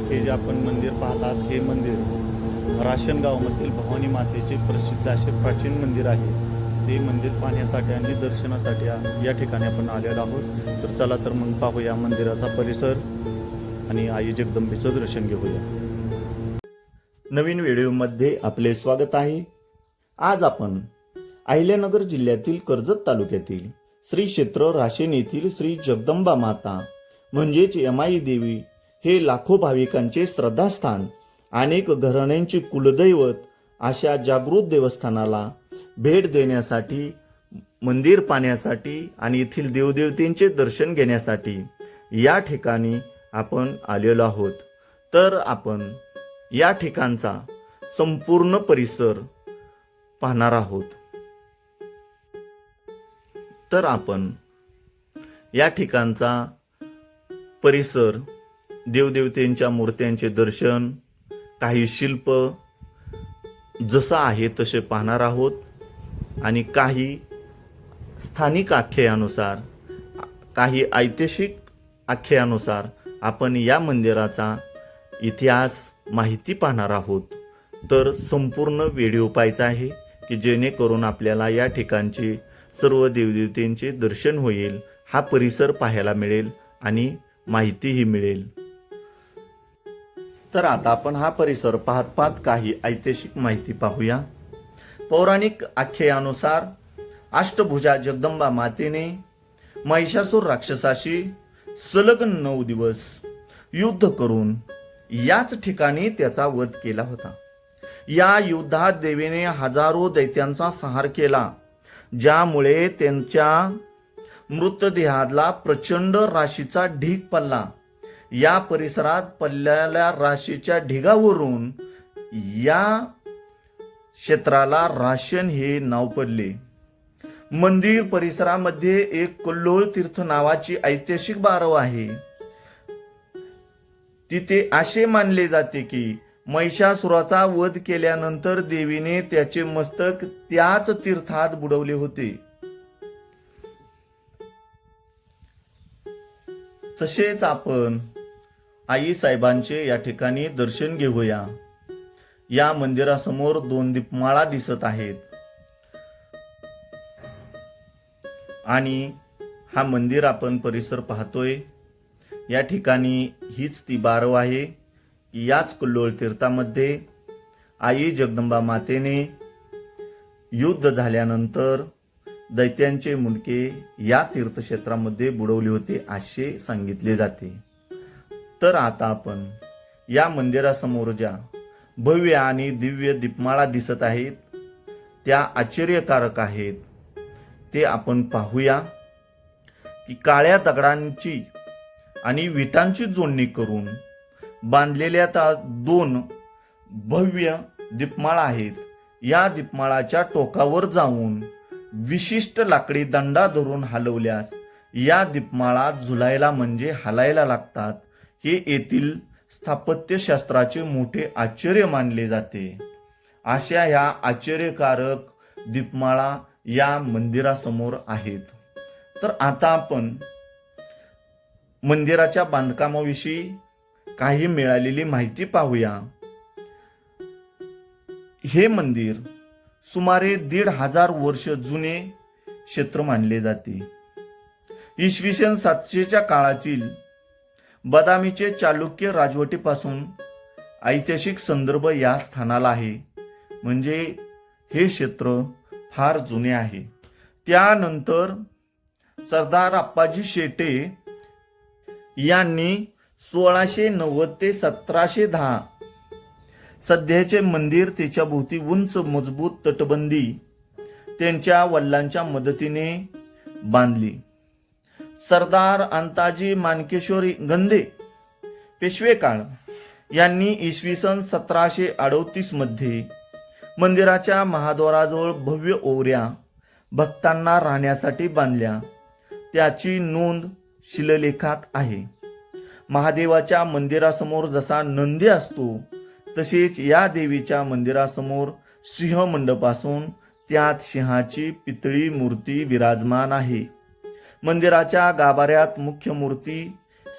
हे जे आपण मंदिर पाहतात हे मंदिर राशनगावमधील भवानी मातेचे प्रसिद्ध असे प्राचीन मंदिर आहे। ते मंदिर पाहण्यासाठी आणि दर्शनासाठी या ठिकाणी आपण आलेलो आहोत। तर चला तर मग पाहूया मंदिराचा परिसर आणि आई जगदंबेचं दर्शन घेऊया। नवीन व्हिडिओमध्ये आपले स्वागत आहे। आज आपण अहिल्यानगर जिल्ह्यातील कर्जत तालुक्यातील श्री क्षेत्र राशेन येथील श्री जगदंबा माता म्हणजेच यमाई देवी हे लाखो भाविकांचे श्रद्धास्थान, अनेक घराण्यांचे कुलदैवत अशा जागृत देवस्थानाला भेट देण्यासाठी, मंदिर पाहण्यासाठी आणि येथील देवदेवतेंचे दर्शन घेण्यासाठी या ठिकाणी आपण आलेलो आहोत। तर आपण या ठिकाणचा संपूर्ण परिसर पाहणार आहोत। तर आपण या ठिकाणचा परिसर, देवदेवतेंच्या मूर्त्यांचे दर्शन, काही शिल्प जसं आहे तसे पाहणार आहोत आणि काही स्थानिक आख्यानुसार, काही ऐतिहासिक आख्यानुसार आपण या मंदिराचा इतिहास, माहिती पाहणार आहोत। तर संपूर्ण व्हिडिओ पाहायचा आहे की जेणेकरून आपल्याला या ठिकाणचे सर्व देवदेवतेंचे दर्शन होईल, हा परिसर पाहायला मिळेल आणि माहितीही मिळेल। तर आता आपण हा परिसर पाहत पाहत काही ऐतिहासिक माहिती पाहूया। पौराणिक आख्यानुसार अष्टभुजा जगदंबा मातेने महिषासुर राक्षसाशी सलग 9 दिवस युद्ध करून याच ठिकाणी त्याचा वध केला होता। या युद्धात देवीने हजारो दैत्यांचा संहार केला, ज्यामुळे त्यांच्या मृतदेहाला प्रचंड राशीचा ढीग पडला। या परिसरात पडलेल्या राशीच्या ढिगावरून या क्षेत्राला राशन हे नाव पडले। मंदिर परिसरामध्ये एक कल्लोळ तीर्थ नावाची ऐतिहासिक बारव आहे। तिथे असे मानले जाते की महिषासुराचा वध केल्यानंतर देवीने त्याचे मस्तक त्याच तीर्थात बुडवले होते। तसेच आपण आई साहेबांचे या ठिकाणी दर्शन घेऊया। या मंदिरासमोर 2 दीपमाळा दिसत आहेत आणि हा मंदिर आपण परिसर पाहतोय। या ठिकाणी हीच ती बारव आहे। याच कल्लोळ तीर्थामध्ये आई जगदंबा मातेने युद्ध झाल्यानंतर दैत्यांचे मुंडके या तीर्थक्षेत्रामध्ये बुडवले होते असे सांगितले जाते। तर आता आपण या मंदिरासमोर ज्या भव्य आणि दिव्य दीपमाळा दिसत आहेत त्या आश्चर्यकारक आहेत। ते आपण पाहूया की काळ्या दगडांची आणि विटांची जोडणी करून बांधलेल्या 2 भव्य दीपमाळा आहेत। या दीपमाळाच्या टोकावर जाऊन विशिष्ट लाकडी दंडा धरून हलवल्यास या दीपमाळा झुलायला म्हणजे हलायला लागतात। हे येथील स्थापत्यशास्त्राचे मोठे आश्चर्य मानले जाते। अशा ह्या आश्चर्यकारक दीपमाळा या मंदिरासमोर आहेत। तर आता आपण मंदिराच्या बांधकामाविषयी काही मिळालेली माहिती पाहूया। हे मंदिर सुमारे 1500 वर्ष जुने क्षेत्र मानले जाते। इसवी सन 700च्या काळातील बदामीचे चालुक्य राजवटीपासून ऐतिहासिक संदर्भ या स्थानाला आहे, म्हणजे हे क्षेत्र फार जुने आहे। त्यानंतर सरदार अप्पाजी शेटे यांनी 1690 ते 1710 सध्याचे मंदिर, त्याच्या भोवती उंच मजबूत तटबंदी त्यांच्या वडिलांच्या मदतीने बांधली। सरदार अंताजी मानकेश्वरी गंधे पेशवेकाळ यांनी इसवी सन 1738 मध्ये मंदिराच्या महाद्वाराजवळ भव्य ओवऱ्या भक्तांना राहण्यासाठी बांधल्या। त्याची नोंद शिलालेखात आहे। महादेवाच्या मंदिरासमोर जसा नंदी असतो तसेच या देवीच्या मंदिरासमोर सिंह मंडप असून त्यात सिंहाची पितळी मूर्ती विराजमान आहे। मंदिराच्या गाभाऱ्यात मुख्य मूर्ती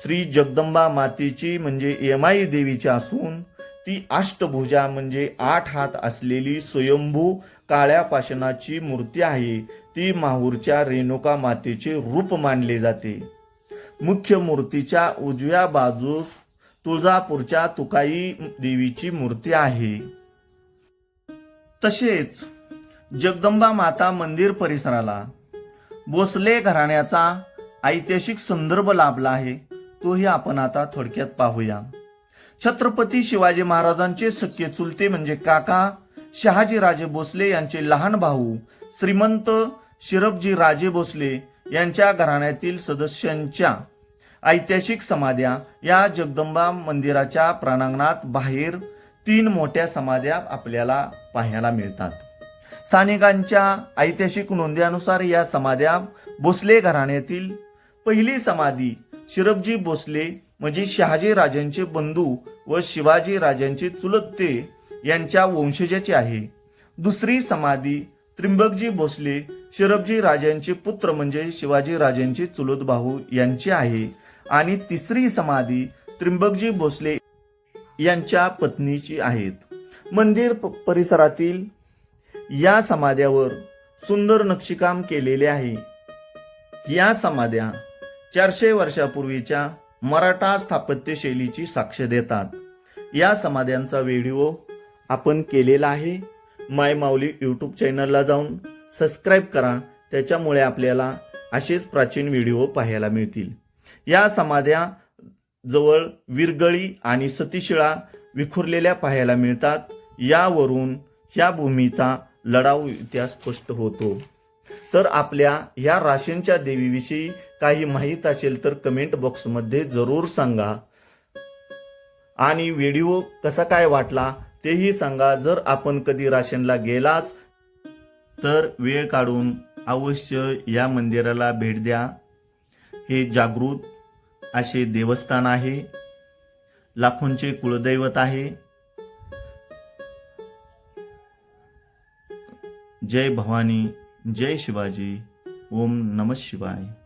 श्री जगदंबा मातेची म्हणजे यमाई देवीची असून ती अष्टभुजा म्हणजे 8 हात असलेली स्वयंभू काळ्या पाषाणाची मूर्ती आहे. ती माहूरच्या रेणुका मातेचे रूप मानले जाते. मुख्य मूर्तीच्या उजव्या बाजूस तुळजापूरच्या तुकाई देवीची मूर्ती आहे. तसेच जगदंबा माता मंदिर परिसराला भोसले घराण्याचा ऐतिहासिक संदर्भ लाभला आहे. तोही आपण आता थोडक्यात पाहूया. छत्रपती शिवाजी महाराजांचे सख्खे चुलते म्हणजे काका शहाजीराजे भोसले यांचे लहान भाऊ श्रीमंत शिरबजी राजे भोसले यांच्या घराण्यातील सदस्यांच्या ऐतिहासिक समाध्या या जगदंबा मंदिराच्या प्रांगणात बाहेर 3 मोठ्या समाध्या आपल्याला पाहायला मिळतात. स्थानिकांच्या ऐतिहासिक नोंदीनुसार या समाध्या भोसले घराण्यातील पहिली समाधी शिरबजी भोसले म्हणजे शहाजी राजांचे बंधू व शिवाजी राजांचे चुलते यांच्या वंशजाची आहे. दुसरी समाधी त्र्यंबकजी भोसले शिरबजी राजांचे पुत्र म्हणजे शिवाजी राजांचे चुलत भाऊ यांची आहे. आणि तिसरी समाधी त्र्यंबकजी भोसले यांच्या पत्नीची आहेत. मंदिर परिसरातील या समाध्यावर सुंदर नक्षीकाम केलेले आहे. या समाध्या 400 वर्षापूर्वीच्या मराठा स्थापत्य शैलीची साक्ष देतात. या समाध्यांचा व्हिडिओ आपण केलेला आहे. माय माऊली यूट्यूब चॅनलला जाऊन सबस्क्राईब करा. त्याच्यामुळे आपल्याला असेच प्राचीन व्हिडिओ पाहायला मिळतील. या समाध्या जवळ विरगळी आणि सतीशिळा विखुरलेल्या पाहायला मिळतात. यावरून ह्या भूमीचा लढाऊ इतिहास स्पष्ट होतो. तर आपल्या ह्या राशींच्या देवीविषयी काही माहीत असेल तर कमेंट बॉक्समध्ये जरूर सांगा. आणि व्हिडिओ कसा काय वाटला तेही सांगा. जर आपण कधी राशींला गेलाच तर वेळ काढून अवश्य या मंदिराला भेट द्या. हे जागृत असे देवस्थान आहे. लाखोंचे कुलदैवत आहे. जय भवानी, जय शिवाजी. ओम नमः शिवाय.